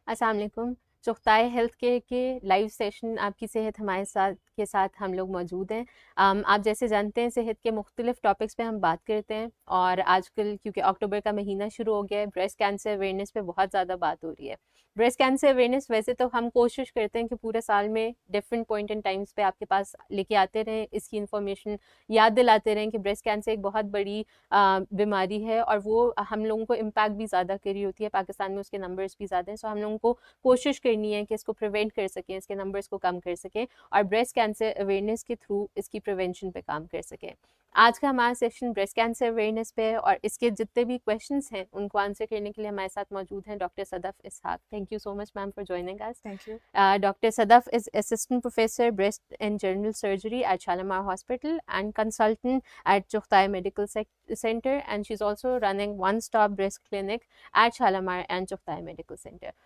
अस्सलाम वालेकुम। Chughtai health care के लाइव सेशन आपकी सेहत हमारे साथ हम लोग मौजूद हैं। आप जैसे जानते हैं सेहत के मुख्तलिफ टॉपिक्स पे हम बात करते हैं और आजकल क्योंकि अक्टूबर का महीना शुरू हो गया है, ब्रेस्ट कैंसर अवेयरनेस पे बहुत ज़्यादा बात हो रही है। ब्रेस्ट कैंसर अवेयरनेस वैसे तो हम कोशिश करते हैं कि पूरे साल में डिफरेंट पॉइंट इन टाइम्स पे आपके पास लेके आते रहें, इसकी इन्फॉर्मेशन याद दिलाते रहें कि ब्रेस्ट कैंसर एक बहुत बड़ी बीमारी है और वो हम लोगों को इम्पैक्ट भी ज़्यादा कर रही होती है। पाकिस्तान में उसके नंबर्स भी ज़्यादा हैं, सो हम लोगों को कोशिश करनी है कि इसको प्रिवेंट कर सकें, इसके नंबर्स को कम कर सकें और ब्रेस्ट कैंसर अवेयरनेस के थ्रू इसकी प्रिवेंशन पे काम कर सकें। आज का हमारा सेशन ब्रेस्ट कैंसर अवेयरनेस पे है और इसके जितने भी क्वेश्चंस हैं उनको आंसर करने के लिए हमारे साथ मौजूद हैं doctor Sadaf Ishaq. Thank you so much ma'am for joining us. Thank you. Dr. Sadaf is Assistant Professor Breast and General Surgery at Shalimar Hospital and consultant at Chughtai Medical Center, and she's also running one-stop breast clinic at Shalimar and Chughtai Medical Center.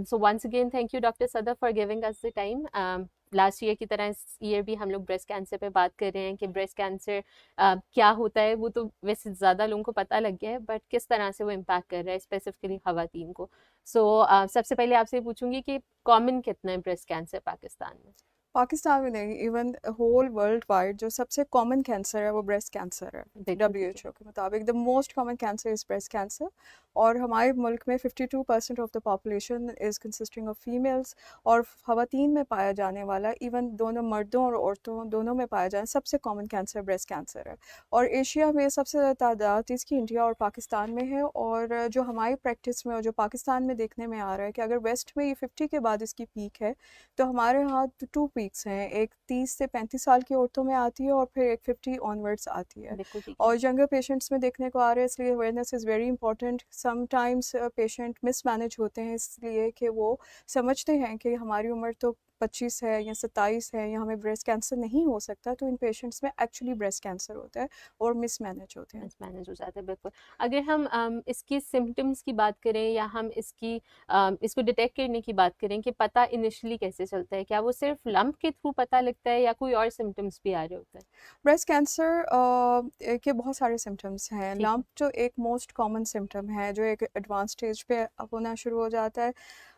So once again, thank you, Dr. Sadaf, for giving us the time. Last year की तरह इस year भी हम लोग breast cancer पे बात कर रहे हैं कि ब्रेस्ट कैंसर क्या होता है। वो तो वैसे ज़्यादा लोगों को पता लग गया है, बट किस तरह से वो इम्पैक्ट कर रहा है स्पेसिफिकली ख़वातीन को। सो सबसे पहले आपसे पूछूंगी कि कॉमन कितना है ब्रेस्ट कैंसर पाकिस्तान में? पाकिस्तान में नहीं, इवन होल वर्ल्ड वाइड जो सबसे कॉमन कैंसर है वो ब्रेस्ट कैंसर है। बिल्कुल ठीक है। WHO के मुताबिक the most common cancer is breast cancer. और हमारे मुल्क में 52% of the population is consisting of females. और ख़वातीन में पाया जाने वाला, इवन दोनों मर्दों और औरतों दोनों में पाया जाने सबसे कॉमन कैंसर ब्रेस्ट कैंसर है। और एशिया में सबसे ज़्यादा तादाद इसकी इंडिया और पाकिस्तान में है। और जो हमारी प्रैक्टिस में और जो पाकिस्तान में देखने में आ रहा है कि अगर वेस्ट में ये 50 के बाद इसकी पीक है, तो हमारे यहाँ टू पीक्स हैं, एक 30 से 35 साल की औरतों में आती है और फिर एक 50 ऑनवर्ड्स आती है। बिल्कुल ठीक है। और यंगर पेशेंट्स में देखने को आ रहा है, इसलिए awareness is very important. Sometimes patient mismanage होते हैं इसलिए कि वो समझते हैं कि हमारी उम्र तो 25 है या 27 है या हमें ब्रेस्ट कैंसर नहीं हो सकता, तो इन पेशेंट्स में एक्चुअली ब्रेस्ट कैंसर होता है और मिसमैनेज होते हैं। मिसमैनेज हो जाता है बिल्कुल। अगर हम इसकी सिम्टम्स की बात करें या हम इसको डिटेक्ट करने की बात करें कि पता इनिशियली कैसे चलता है, क्या वो सिर्फ लंप के थ्रू पता लगता है या कोई और सिम्टम्स भी आ रहे होते हैं? ब्रेस्ट कैंसर के बहुत सारे सिम्टम्स हैं। ठीक है। लंप जो एक मोस्ट कॉमन सिम्टम है, जो एक एडवांस स्टेज पे होना शुरू हो जाता है।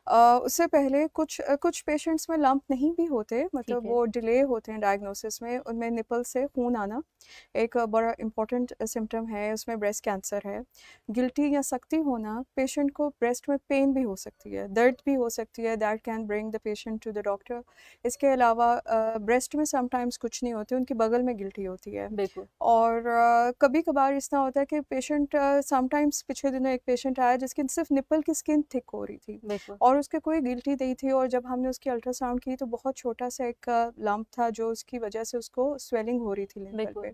उससे पहले कुछ पेशेंट्स में लंप नहीं भी होते, ठीक मतलब है। वो डिले होते हैं डायग्नोसिस में। उनमें निपल से खून आना एक बड़ा इंपॉर्टेंट सिम्टम है, उसमें ब्रेस्ट कैंसर है। गिल्टी या सख्ती होना, पेशेंट को ब्रेस्ट में पेन भी हो सकती है, दर्द भी हो सकती है, that can bring the patient to the doctor. इसके अलावा ब्रेस्ट में समटाइम्स कुछ नहीं होती, उनकी बगल में गिल्टी होती है। बिल्कुल। और कभी कभार इस तरह होता है कि पेशेंट समटाइम्स, पिछले दिनों एक पेशेंट आया जिसकी सिर्फ निपल की स्किन थिक हो रही थी बिल्कुल। और उसके कोई गिल्टी नहीं थी। और जब हमने उसकी अल्ट्रासाउंड की तो बहुत छोटा सा एक लंप था जो उसकी वजह से उसको स्वेलिंग हो रही थी निपल बिल्कुल। पे।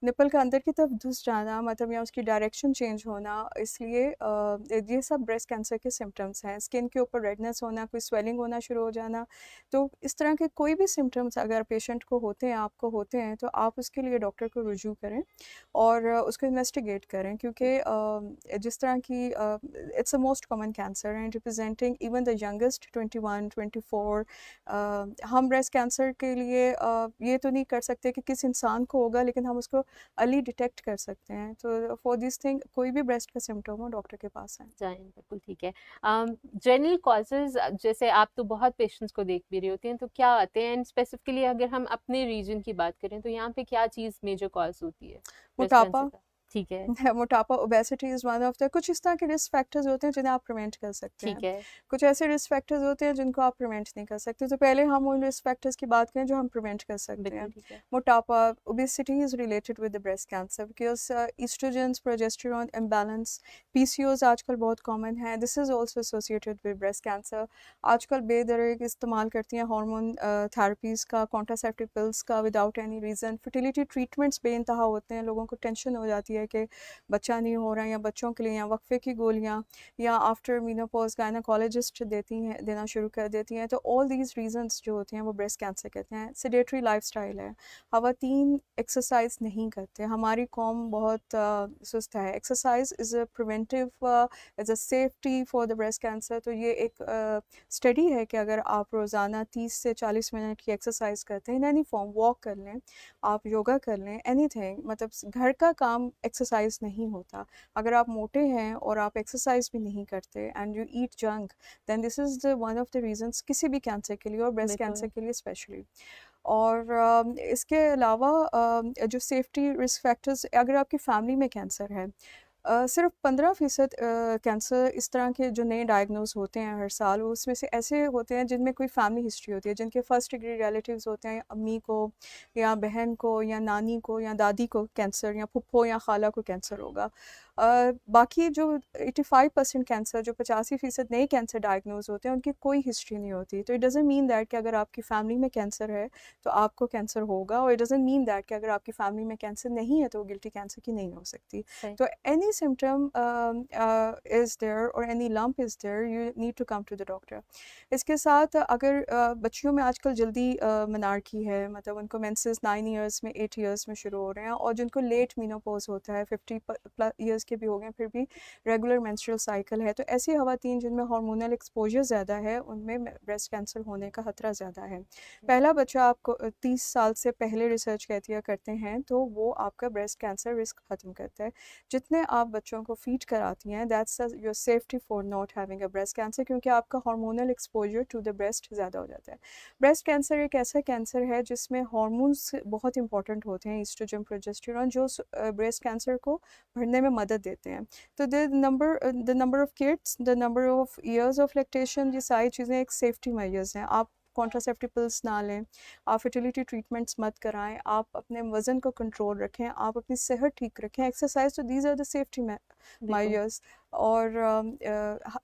निपल का अंदर की तरफ घुस जाना, मतलब या उसकी डायरेक्शन चेंज होना, इसलिए ये सब ब्रेस्ट कैंसर के सिम्टम्स हैं। स्किन के ऊपर रेडनेस होना, कोई स्वेलिंग होना शुरू हो जाना। तो इस तरह के कोई भी सिम्टम्स अगर पेशेंट को होते हैं, आपको होते हैं, तो आप उसके लिए डॉक्टर को रुजू करें और उसको इन्वेस्टिगेट करें, क्योंकि जिस तरह की it's a most common cancer and representing even the youngest 21 24। हम ब्रेस्ट कैंसर के लिए ये तो नहीं कर सकते कि किस इंसान को होगा, लेकिन हम उसको अर्ली डिटेक्ट कर सकते हैं। तो फॉर दिस थिंग कोई भी ब्रेस्ट का सिम्टम हो, डॉक्टर के पास आए। जाएँ, बिल्कुल ठीक है। जनरल कॉजेज़ जैसे आप तो बहुत पेशेंट्स को देख भी रही होती हैं, तो क्या आते हैं? एंड स्पेसिफिकली अगर हम अपने रीजन की बात करें, तो यहाँ पे क्या चीज़ मेजर कॉज़ होती है ब्रेस्ट कैंसर मोटापा। का? ठीक है। मोटापा, obesity is one of the, कुछ इस तरह के रिस्क फैक्टर्स होते हैं जिन्हें आप प्रिवेंट कर सकते हैं। ठीक है। कुछ ऐसे रिस्क फैक्टर्स होते हैं जिनको आप प्रिवेंट नहीं कर सकते। तो पहले हम उन रिस्क फैक्टर्स की बात करें जो हम प्रिवेंट कर सकते हैं। बिल्कुल ठीक है। मोटापा, obesity is related with the breast cancer because estrogens, progesterone imbalance, PCOS आजकल बहुत कॉमन है, this is also associated with breast cancer. आजकल बेदरेक इस्तेमाल करती हैं हार्मोन थेरेपीज़ का, कॉन्ट्रासेप्टिव पिल्स का without any reason. Fertility treatments बेइंतहा होते हैं, लोगों को टेंशन हो जाती है कि बच्चा नहीं हो रहा है, या बच्चों के लिए या वक्फे की गोलियां, या आफ्टर मीनोपॉज गायनाकोलॉजिस्ट देना शुरू कर देती हैं। तो ऑल दीज रीजंस जो होती हैं वो ब्रेस्ट कैंसर कहते हैं। सेडेटरी लाइफस्टाइल है, खवातीन एक्सरसाइज नहीं करते, हमारी कौम बहुत सुस्त है। Exercise is a preventive, is a safety for the breast cancer. तो ये एक स्टडी है कि अगर आप रोज़ाना 30 से 40 मिनट की एक्सरसाइज करते हैं इन एनी फॉर्म, वॉक कर लें, आप योगा कर लें, एनीथिंग, मतलब घर का काम एक्सरसाइज नहीं होता। अगर आप मोटे हैं और आप एक्सरसाइज भी नहीं करते and you eat junk, then this is the one of the reasons किसी भी कैंसर के लिए और ब्रेस्ट कैंसर बिल्कुल। के लिए स्पेशली। और इसके अलावा जो सेफ्टी रिस्क फैक्टर्स, अगर आपकी फैमिली में कैंसर है, सिर्फ 15% कैंसर इस तरह के जो नए डायग्नोज होते हैं हर साल, वो उसमें से ऐसे होते हैं जिनमें कोई फैमिली हिस्ट्री होती है, जिनके फर्स्ट डिग्री रिलेटिव्स होते हैं, अम्मी को या बहन को या नानी को या दादी को कैंसर, या फुप्पो या खाला को कैंसर होगा। बाकी जो 85% कैंसर, जो 85% नए कैंसर डायग्नोज होते हैं, उनकी कोई हिस्ट्री नहीं होती। तो इट डज़न्ट मीन दैट कि अगर आपकी फैमिली में कैंसर है तो आपको कैंसर होगा, और इट डज़न्ट मीन दैट कि अगर आपकी फैमिली में कैंसर नहीं है तो वो गिल्टी कैंसर की नहीं हो सकती। सही। तो एनी सिम्टम इज़ देयर और any lump is there, you need to come to the doctor. इसके साथ अगर बच्चियों में आजकल जल्दी मनार्की है, मतलब उनको मेंसेस 9 ईयर्स में, 8 ईयर्स में शुरू हो रहे हैं, और जिनको लेट मीनोपॉज होता है, 50 प्लस ईयर्स के भी हो गए फिर भी रेगुलर मेंस्ट्रुअल साइकिल है, तो ऐसी खवातीन जिनमें हार्मोनल एक्सपोजर ज़्यादा है, उनमें ब्रेस्ट कैंसर होने का खतरा ज़्यादा है। पहला बच्चा आपको 30 साल से पहले रिसर्च कहती करते हैं तो वो आपका ब्रेस्ट कैंसर रिस्क ख़त्म करता है। जितने आप बच्चों को फीड कराती हैं, that's your safety for not having a breast cancer, क्योंकि आपका hormonal exposure to the breast ज़्यादा हो जाता है। ब्रेस्ट कैंसर एक ऐसा कैंसर है जिसमें हार्मोन्स बहुत इंपॉर्टेंट होते हैं, ईस्ट्रोजन, प्रोजेस्टेरॉन, जो ब्रेस्ट कैंसर को बढ़ने में मदद देते हैं। तो the number of kids, the number of years of lactation, ये सारी चीज़ें एक सेफ्टी मेजर्स हैं। आप कॉन्ट्रासेप्टिव पिल्स ना लें, आप फर्टिलिटी ट्रीटमेंट्स मत कराएं, आप अपने वज़न को कंट्रोल रखें, आप अपनी सेहत ठीक रखें, एक्सरसाइज, तो दीज आर द सेफ्टी बिल्कुल। मेजर्स। और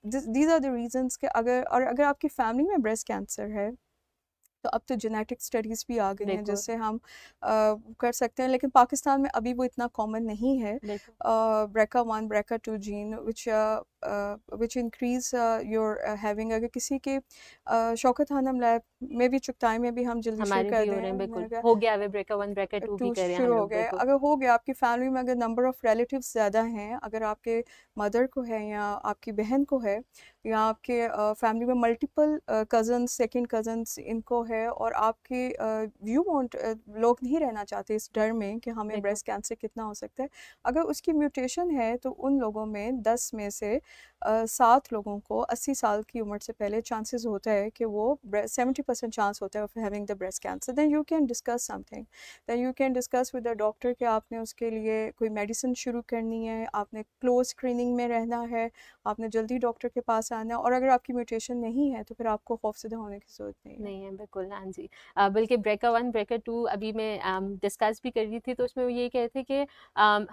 दीज आर द रीजंस कि अगर आपकी फैमिली में ब्रेस्ट कैंसर है तो अब तो जेनेटिक स्टडीज़ भी आ गई हैं बिल्कुल। जिससे हम कर सकते हैं, लेकिन पाकिस्तान में अभी वो इतना कॉमन नहीं है। बिल्कुल। BRCA1 BRCA2 gene which increase your having, अगर किसी के शौकत खानम लैब में भी, चुगताई में भी हम जल्दी शेयर हमारे कर भी हो रहे हैं, बिल्कुल दें, हो गया है, ब्रेकर 1 ब्रेकर 2 भी टू करे हैं हम शुरू हो लोग, गए। बिल्कुल। अगर हो गया आपकी फैमिली में, अगर नंबर ऑफ़ रिलेटिव्स ज़्यादा हैं, अगर आपके मदर को है या आपकी बहन को है, या आपके फैमिली में मल्टीपल कज़न्स, सेकंड कज़न्स इनको है, और आपके यू वांट, लोग नहीं रहना चाहते इस डर में कि हमें बिल्कुल। ब्रेस्ट कैंसर कितना हो सकता है, अगर उसकी म्यूटेशन है तो उन लोगों में 10 में से 7 लोगों को 80 साल की उम्र से पहले चांसेस होता है कि वो 70% चांस होता है of having the breast cancer. Then you can discuss something, then you can discuss with the doctor कि आपने उसके लिए कोई मेडिसिन शुरू करनी है, आपने क्लोज स्क्रीनिंग में रहना है, आपने जल्दी डॉक्टर के पास आना है, और अगर आपकी म्यूटेशन नहीं है तो फिर आपको खौफजदा होने की ज़रूरत नहीं है। नहीं है, बिल्कुल। हाँ जी। बल्कि ब्रेकर 1 ब्रेकर 2 अभी मैं डिस्कस भी कर रही थी, तो उसमें वो ये कह रहे थे कि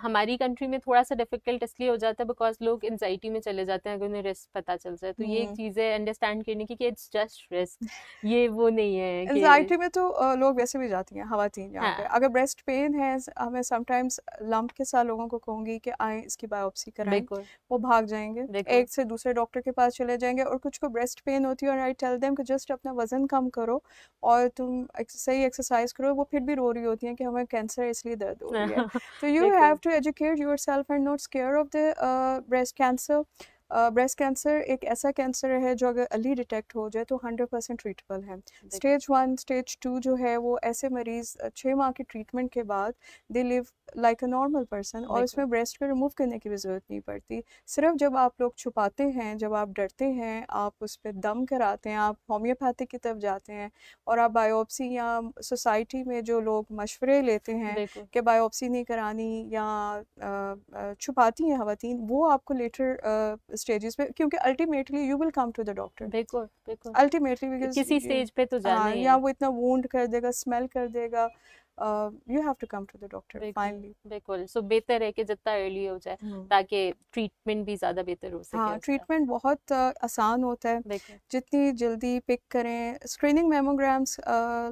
हमारी कंट्री में थोड़ा सा डिफिकल्ट इसलिए हो जाता है बिकॉज लोग एंजाइटी में चले जाते हैं अगर उन्हें रिस्क पता चल जाए, तो ये एक चीज़ है अंडरस्टैंड करने की कि इट्स जस्ट रिस्क, ये वो नहीं है कि एंजाइटी में तो लोग वैसे भी जाती हैं खवातीन यहाँ पे। हाँ। अगर ब्रेस्ट पेन है, मैं समटाइम्स लंप के साथ लोगों को कहूँगी कि आए इसकी बायोप्सी कराएं, बिल्कुल। वो भाग जाएंगे, बिल्कुल। एक से दूसरे डॉक्टर के पास चले जाएंगे। और कुछ को ब्रेस्ट पेन होती है और आई टेल देम कि जस्ट अपना वजन कम करो और तुम सही एक्सरसाइज करो, वो फिर भी रो रही होती हैं कि हमें कैंसर है इसलिए दर्द हो रही है। तो यू हैव बिल्कुल। To educate yourself and not scare of the breast cancer. Breast cancer एक ऐसा कैंसर है जो अगर अर्ली डिटेक्ट हो जाए तो 100% ट्रीटेबल है। बिल्कुल। स्टेज 1 स्टेज 2 जो है वो ऐसे मरीज़ 6 माह की ट्रीटमेंट के बाद they live like a normal person, और बिल्कुल। उसमें ब्रेस्ट को रिमूव करने की भी ज़रूरत नहीं पड़ती। सिर्फ जब आप लोग छुपाते हैं, जब आप डरते हैं, आप उस पर दम कराते हैं, आप होम्योपैथिक की तरफ जाते हैं, और आप बायोप्सी या सोसाइटी में जो लोग मशवरे लेते हैं बिल्कुल। कि बायोप्सी नहीं करानी या छुपाती हैं खवातीन, वो आपको लेटर स्टेजेस पे, क्योंकि ultimately you will come to the doctor बिल्कुल। बिल्कुल। अल्टीमेटली, बिकॉज किसी स्टेज पे तो जाना हाँ, ही या है। वो इतना वूंड कर देगा, स्मेल कर देगा, you have to come to the doctor बिल्कुल। फाइनली। बिल्कुल। सो बेहतर है कि जितना अर्ली हो जाए ताकि ट्रीटमेंट भी ज़्यादा बेहतर हो सके हाँ, उसका। ट्रीटमेंट बहुत आसान होता है, बिल्कुल। जितनी जल्दी पिक करें। स्क्रीनिंग मेमोग्राम्स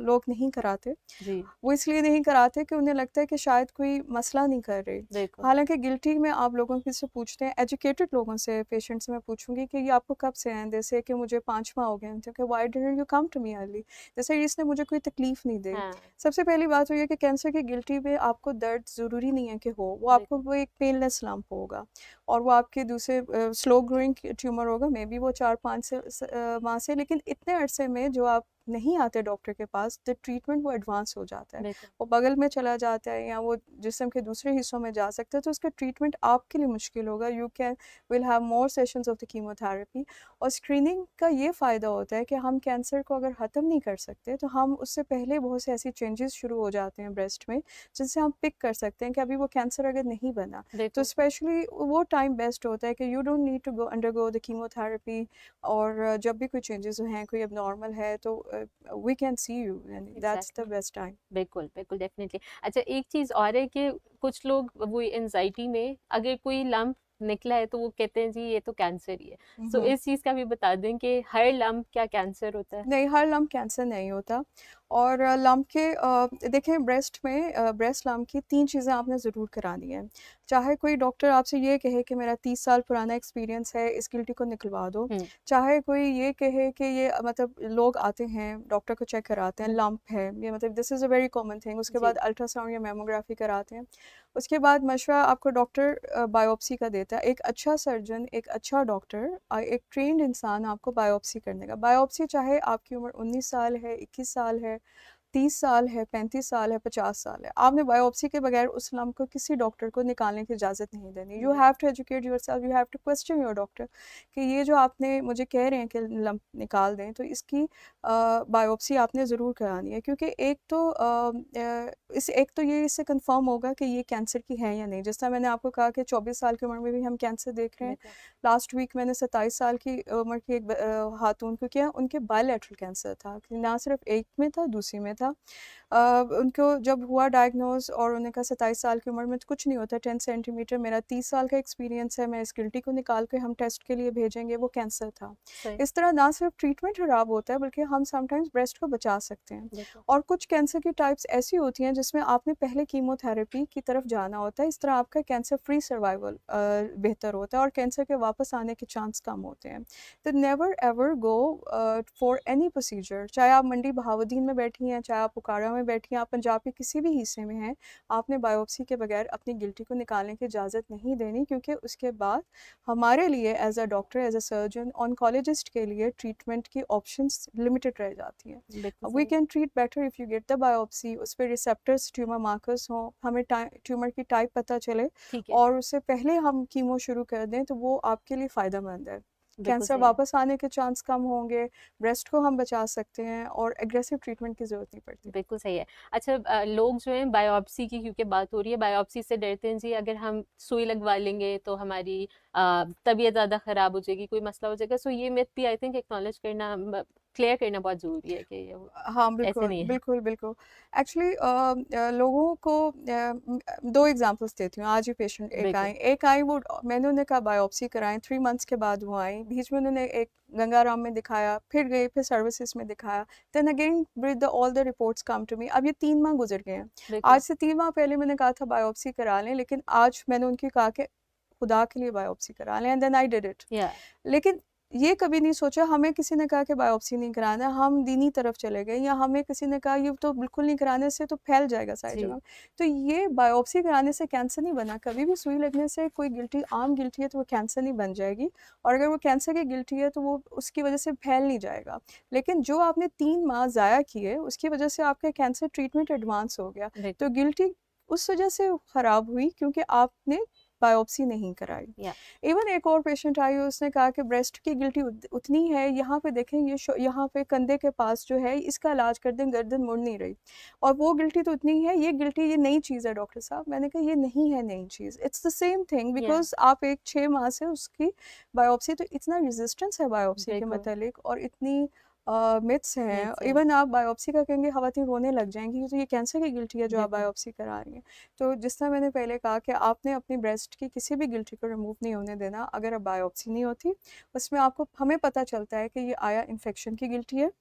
लोग नहीं कराते, जी। वो इसलिए नहीं कराते कि उन्हें लगता है कि शायद कोई मसला नहीं कर रही। बिल्कुल। हालांकि गिल्टी में आप लोगों से पूछते हैं, एजुकेटेड लोगों से, पेशेंट से मैं पूछूंगी कि ये आपको कब से हैं, जैसे कि मुझे 5 माह हो गए हैं, कि why didn't you come to me early, जैसे इसने मुझे कोई तकलीफ नहीं दी। हाँ। सबसे पहली बात तो ये कि कैंसर की गिल्टी में आपको दर्द ज़रूरी नहीं है कि हो, वो आपको बिल्कुल। वो एक पेनलेस लंप होगा, और वो आपके दूसरे स्लो ग्रोइंग ट्यूमर होगा, मे बी वो 4-5 माह से, लेकिन इतने अरसे में जो आप नहीं आते डॉक्टर के पास, द ट्रीटमेंट वो एडवांस हो जाता है, बिल्कुल वो बगल में चला जाता है या वो जिस्म के दूसरे हिस्सों में जा सकता है, तो उसका ट्रीटमेंट आपके लिए मुश्किल होगा। You can will have more sessions of the chemotherapy. और स्क्रीनिंग का ये फ़ायदा होता है कि हम कैंसर को अगर ख़त्म नहीं कर सकते तो हम उससे पहले बहुत से ऐसी चेंजेस शुरू हो जाते हैं ब्रेस्ट में, जिससे हम पिक कर सकते हैं कि अभी वो कैंसर अगर नहीं बना, तो बिल्कुल स्पेशली वो टाइम बेस्ट होता है कि you don't need to go undergo the chemotherapy. और जब भी कोई चेंजेस हैं, कोई abnormal है, तो we can see you, and that's the exactly best time. बिल्कुल बिल्कुल डेफिनेटली। अच्छा, एक चीज़ और है कि कुछ लोग वो एनजाइटी में अगर कोई लंप निकला है तो वो कहते हैं जी ये तो कैंसर ही है। सो इस चीज़ का भी बता दें कि हर लंप क्या कैंसर होता है? नहीं, हर लम्प कैंसर नहीं होता। और लम्प के देखें, ब्रेस्ट में ब्रेस्ट लम्प की 3 चीज़ें आपने ज़रूर करानी है। चाहे कोई डॉक्टर आपसे ये कहे कि मेरा 30 साल पुराना एक्सपीरियंस है, इस गिल्टी को निकलवा दो। हुँ, चाहे कोई ये कहे कि ये मतलब लोग आते हैं, डॉक्टर को चेक कराते हैं, हुँ, लम्प है, ये मतलब this is a very common thing. उसके जी, बाद अल्ट्रासाउंड या मैमोग्राफी कराते हैं। उसके बाद मशवरा आपको डॉक्टर बायोप्सी का देता है। एक अच्छा सर्जन, एक अच्छा डॉक्टर, एक ट्रेन्ड इंसान आपको बायोप्सी करने का। बायोप्सी चाहे आपकी उम्र 19 साल है, 21 साल है, 30 साल है, 35 साल है, 50 साल है, आपने बायोप्सी के बगैर उस लम्प को किसी डॉक्टर को निकालने की इजाज़त नहीं देनी। यू बिल्कुल, have to educate yourself, you have to question your doctor कि ये जो आपने मुझे कह रहे हैं कि लम्प निकाल दें, तो इसकी बायोप्सी आपने ज़रूर करानी है। क्योंकि एक तो ये इससे कंफर्म होगा कि ये कैंसर की है या नहीं। जिस तरह मैंने आपको कहा कि 24 साल की उम्र में भी हम कैंसर देख रहे हैं। बिल्कुल, लास्ट वीक मैंने 27 साल की उम्र की एक खातून को किया, उनके बायलैटरल कैंसर था, कि ना सिर्फ एक में था, दूसरी में था। उनको जब हुआ डायग्नोज और उन्होंने कहा 27 साल की उम्र में तो कुछ नहीं होता, 10 सेंटीमीटर, मेरा 30 साल का एक्सपीरियंस है, मैं इस गिल्टी को निकाल के हम टेस्ट के लिए भेजेंगे, वो कैंसर था। सही, इस तरह ना सिर्फ ट्रीटमेंट खराब होता है, बल्कि हम समटाइम्स ब्रेस्ट को बचा सकते हैं। बिल्कुल, और कुछ कैंसर की टाइप्स ऐसी होती हैं जिसमें आपने पहले कीमोथेरेपी की तरफ जाना होता है। इस तरह आपका कैंसर फ्री सर्वाइवल बेहतर होता है और कैंसर के वापस आने के चांस कम होते हैं। तो never ever go for any procedure, चाहे आप मंडी बहाउद्दीन में बैठी हैं, चाहे आप पुकारा में बैठी हैं, आप पंजाब के किसी भी हिस्से में हैं, आपने बायोप्सी के बगैर अपनी गिल्टी को निकालने की इजाज़त नहीं देनी। क्योंकि उसके बाद हमारे लिए as a doctor, as a surgeon, oncologist के लिए ट्रीटमेंट की ऑप्शंस लिमिटेड रह जाती हैं। बिल्कुल वी सही, can treat better if you get the biopsy, उस पर रिसेप्टर्स, ट्यूमर मार्कर्स हों, हमें ट्यूमर की टाइप पता चले, ठीक है, और उससे पहले हम कीमो शुरू कर दें, तो वो आपके लिए फ़ायदेमंद है। बिल्कुल कैंसर सही है। वापस आने के चांस कम होंगे, ब्रेस्ट को हम बचा सकते हैं, और एग्रेसिव ट्रीटमेंट की ज़रूरत नहीं पड़ती। बिल्कुल सही है। अच्छा, लोग जो हैं बायोप्सी की क्योंकि बात हो रही है, बायोप्सी से डरते हैं जी अगर हम सुई लगवा लेंगे तो हमारी तबीयत ज़्यादा ख़राब हो जाएगी, कोई मसला हो जाएगा। सो ये मिथ भी आई थिंक एक्नॉलेज करना क्लियर करना बहुत ज़रूरी है कि ये हाँ, ऐसे बिल्कुल, नहीं है। बिल्कुल, बिल्कुल। एक्चुअली लोगों को 2 एग्ज़ाम्पल्स देती हूँ। आज ही पेशेंट बिल्कुल, एक आई, वो मैंने उन्हें कहा बायोप्सी कराएँ, 3 मंथ्स के बाद वो आई। बीच में उन्होंने एक गंगाराम में दिखाया, फिर गए, फिर सर्विसेज़ में दिखाया। Then again with the all the reports come to me. अब ये 3 माह गुज़र गए हैं। बिल्कुल, आज से 3 माह पहले मैंने कहा था बायोप्सी करा लें, लेकिन आज मैंने उनकी कहा कि खुदा के लिए बायोप्सी करा लें, and then I did it. या लेकिन ये कभी नहीं सोचा, हमें किसी ने कहा कि बायोप्सी नहीं कराना, हम दीनी तरफ चले गए, या हमें किसी ने कहा ये तो बिल्कुल नहीं कराने से तो फैल जाएगा सारी जी, जगह। तो ये बायोप्सी कराने से कैंसर नहीं बना। कभी भी सुई लगने से कोई गिल्टी, आम गिल्टी है तो वो कैंसर नहीं बन जाएगी, और अगर वो कैंसर की गिल्टी है तो वो उसकी वजह से फैल नहीं जाएगा। लेकिन जो आपने 3 माह ज़ाया किए, उसकी वजह से आपका कैंसर ट्रीटमेंट एडवांस हो गया। तो बिल्कुल, गिल्टी उस वजह से ख़राब हुई क्योंकि आपने बायोप्सी नहीं कराई। या इवन एक और पेशेंट आई, उसने कहा कि ब्रेस्ट की गिल्टी उतनी है, यहाँ पे देखें, यहाँ पे कंधे के पास जो है, इसका इलाज कर दें, गर्दन मुड़ नहीं रही, और वो गिल्टी तो उतनी है, ये गिल्टी, ये नई चीज़ है डॉक्टर साहब। मैंने कहा ये नहीं है नई चीज़, इट्स द सेम थिंग, या बिकॉज आप एक 6 माह से उसकी बायोप्सी, तो इतना रेजिस्टेंस है बायोप्सी के बिल्कुल, मतलब, और इतनी मिथ्स हैं। मिथ्स हैं, इवन आप बायोप्सी का कहेंगे, खवातीन रोने लग जाएंगी, तो ये कैंसर की गिल्टी है जो आप बिल्कुल, बायोप्सी करा रही हैं। तो जिस तरह मैंने पहले कहा कि आपने अपनी ब्रेस्ट की किसी भी गिल्टी को रिमूव नहीं होने देना अगर अब बायोप्सी नहीं होती। उसमें आपको, हमें पता चलता है कि ये आया इन्फेक्शन की गिल्टी है,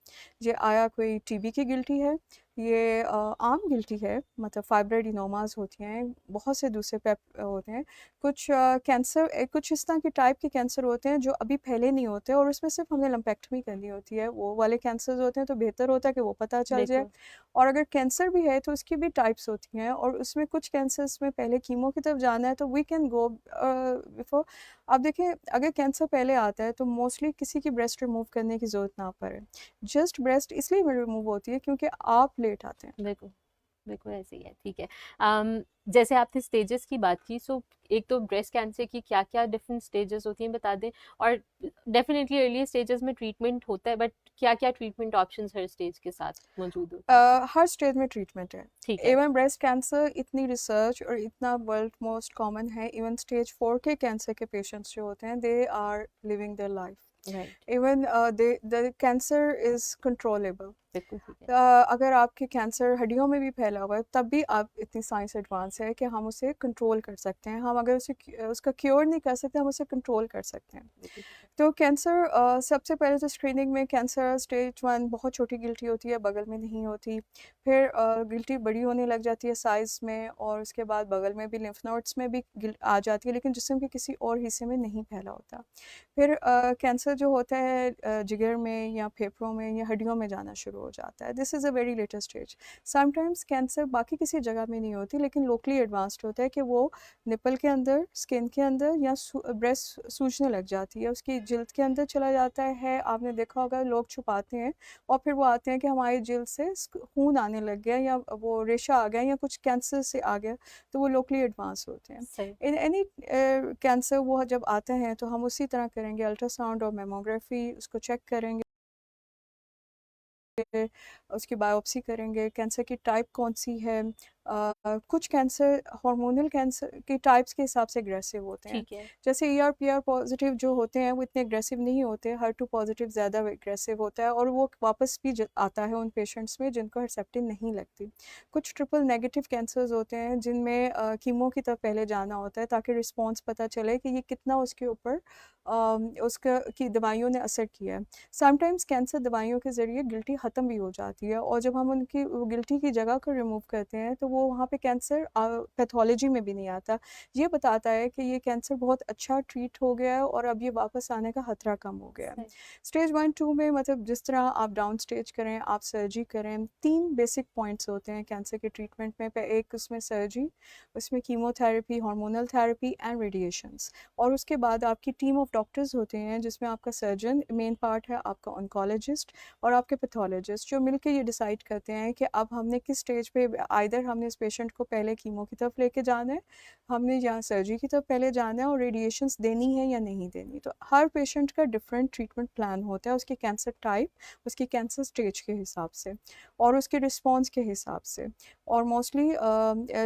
ये आया कोई टीबी की गिल्टी है, ये आम गिल्टी है, मतलब फाइब्रोएडिनोमास होती हैं, बहुत से दूसरे पेप होते हैं। कुछ कैंसर, कुछ इस तरह के टाइप के कैंसर होते हैं जो अभी फैले नहीं होते और उसमें सिर्फ हमें लम्पेक्टमी करनी होती है। वो वाले कैंसर होते हैं तो बेहतर होता है कि वो पता चल जाए। बिल्कुल। और अगर कैंसर भी है तो उसकी भी टाइप्स होती हैं और उसमें कुछ कैंसर्स में पहले कीमो की तरफ जाना है तो वी कैन गो बिफोर। आप देखें, अगर कैंसर पहले आता है तो मोस्टली किसी की ब्रेस्ट रिमूव करने की ज़रूरत ना पड़े। जस्ट ब्रेस्ट इसलिए रिमूव होती है क्योंकि आप लेट आते हैं। बिल्कुल, बिल्कुल ऐसे ही है, ठीक है। जैसे आपने स्टेजेस की बात की, सो एक तो ब्रेस्ट कैंसर की क्या-क्या डिफरेंट स्टेजेस होती हैं बता दें, और डेफिनिटली अर्ली स्टेजेस में ट्रीटमेंट होता है, बट क्या-क्या ट्रीटमेंट ऑप्शंस हर स्टेज के साथ मौजूद होते हैं? हर स्टेज में ट्रीटमेंट है। ठीक है। इवन ब्रेस्ट कैंसर इतनी रिसर्च और इतना वर्ल्ड मोस्ट कॉमन है, इवन स्टेज 4 के कैंसर के पेशेंट्स जो होते हैं they are living their life. Right. Even the cancer is controllable. बिल्कुल ठीक है। अगर आपके कैंसर हड्डियों में भी फैला हुआ है तब भी आप इतनी साइंस एडवांस है कि हम उसे कंट्रोल कर सकते हैं। हम अगर उसका क्योर नहीं कर सकते, हम उसे कंट्रोल कर सकते हैं। बिल्कुल ठीक है। तो कैंसर सबसे पहले तो स्क्रीनिंग में कैंसर स्टेज 1 बहुत छोटी गिल्टी होती है, बगल में नहीं होती। फिर गिल्टी बड़ी होने लग जाती है साइज़ में और उसके बाद बगल में भी लिम्फ नोड्स में भी आ जाती है, लेकिन जिस्म के किसी और हिस्से में नहीं फैला होता। फिर कैंसर जो होता है जिगर में या फेफड़ों में या हड्डियों में जाना शुरू हो जाता है। This is a very latest stage. Sometimes cancer बाकी किसी जगह में नहीं होती, लेकिन लोकली एडवांस्ड होता है कि वो निपल के अंदर, स्किन के अंदर या ब्रेस्ट सूजने लग जाती है, उसकी जिल्द के अंदर चला जाता है। आपने देखा होगा लोग छुपाते हैं और फिर वो आते हैं कि हमारी जिल्द से खून आने लग गया या वो रेशा आ गया या कुछ कैंसर से आ गया, तो वो लोकली एडवांस होते हैं। सही। इन एनी कैंसर वो जब आते हैं तो हम उसी तरह करेंगे, अल्ट्रासाउंड और मेमोग्राफी उसको चेक करेंगे, उसकी बायोप्सी करेंगे, कैंसर की टाइप कौन सी है। कुछ कैंसर हार्मोनल कैंसर के टाइप्स के हिसाब से एग्रेसिव होते हैं। ठीक है। जैसे ER-PR पॉजिटिव जो होते हैं वो इतने एग्रेसिव नहीं होते, HER2 पॉजिटिव ज़्यादा एग्रेसिव होता है और वो वापस भी आता है उन पेशेंट्स में जिनको हर्सेप्टिन नहीं लगती। कुछ ट्रिपल नेगेटिव कैंसर्स होते हैं जिनमें कीमो की तरफ पहले जाना होता है ताकि रिस्पॉन्स पता चले कि ये कितना उसके ऊपर उसका की दवाइयों ने असर किया है। समटाइम्स कैंसर दवाइयों के ज़रिए गिल्टी ख़त्म भी हो जाती है और जब हम उनकी गिल्टी की जगह को रिमूव करते हैं तो वो वहाँ पे कैंसर पैथोलॉजी में भी नहीं आता। ये बताता है कि ये कैंसर बहुत अच्छा ट्रीट हो गया है और अब ये वापस आने का खतरा कम हो गया है। सही। स्टेज 1-2 में मतलब जिस तरह आप डाउन स्टेज करें, आप सर्जरी करें, 3 बेसिक पॉइंट्स होते हैं कैंसर के ट्रीटमेंट में। एक उसमें सर्जरी, उसमें chemotherapy, hormonal therapy and radiations, और उसके बाद आपकी टीम ऑफ डॉक्टर्स होते हैं जिसमें आपका सर्जन मेन पार्ट है, आपका ऑन्कोलॉजिस्ट और आपके पैथोलॉजिस्ट, जो मिलकर ये डिसाइड करते हैं कि अब हमने किस स्टेज पे आइदर हमने इस पेशेंट को पहले कीमो की तरफ लेके जाना है, हमने यहाँ सर्जरी की तरफ पहले जाना है और रेडिएशंस देनी है या नहीं देनी। तो हर पेशेंट का डिफरेंट ट्रीटमेंट प्लान होता है उसके कैंसर टाइप, उसकी कैंसर स्टेज के हिसाब से और उसके रिस्पॉन्स के हिसाब से। और मोस्टली